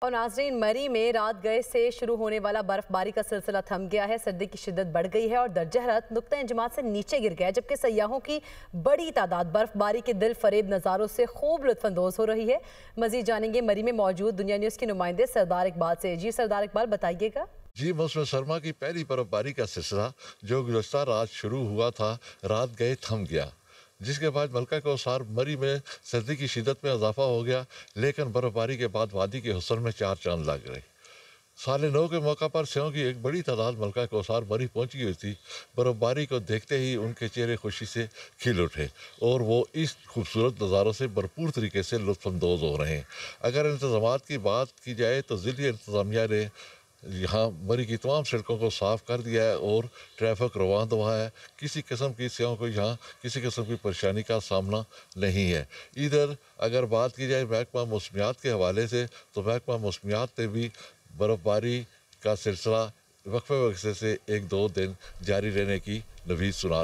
اور ناظرین، مری میں رات گئے سے شروع ہونے والا برف باری کا سلسلہ تھم گیا ہے۔ سردی کی شدت بڑھ گئی ہے اور درجہ حرارت نقطہ انجماد سے نیچے گر گیا ہے، جبکہ سیاحوں کی بڑی تعداد برف باری کے دل فریب نظاروں سے خوب لطف اندوز ہو رہی ہے۔ مزید جانیں گے مری میں موجود دنیا نیوز کے نمائندے سردار اقبال سے۔ جی سردار اقبال، بتائیے گا۔ جی، موسم سرما کی پہلی برف باری کا سلسلہ جو گزشتہ رات شروع ہوا تھا، رات گئے تھم گیا، جس کے بعد ملکہ کوثر مری میں سردی کی شدت میں اضافہ ہو گیا، لیکن برف باری کے بعد وادی کے حسن میں چار چاند لگ گئے۔ سال نو کے موقع پر سیاحوں کی ایک بڑی تعداد ملکہ کوثر مری پہنچی ہوئی تھی۔ برف باری کو دیکھتے ہی ان کے چہرے خوشی سے کھل اٹھے اور وہ اس خوبصورت نظاروں سے بھرپور طریقے سے لطف اندوز ہو رہے ہیں۔ اگر انتظامات کی بات کی جائے تو ضلعی انتظامیہ نے یہاں مری کی تمام سڑکوں کو صاف کر دیا ہے اور ٹریفک رواں دوا ہے۔ کسی قسم کی سیاحوں کو یہاں کسی قسم کی پریشانی کا سامنا نہیں ہے۔ ادھر اگر بات کی جائے محکمہ موسمیات کے حوالے سے تو محکمہ موسمیات نے بھی برف باری کا سلسلہ وقفے سے ایک دو دن جاری رہنے کی نوید سنا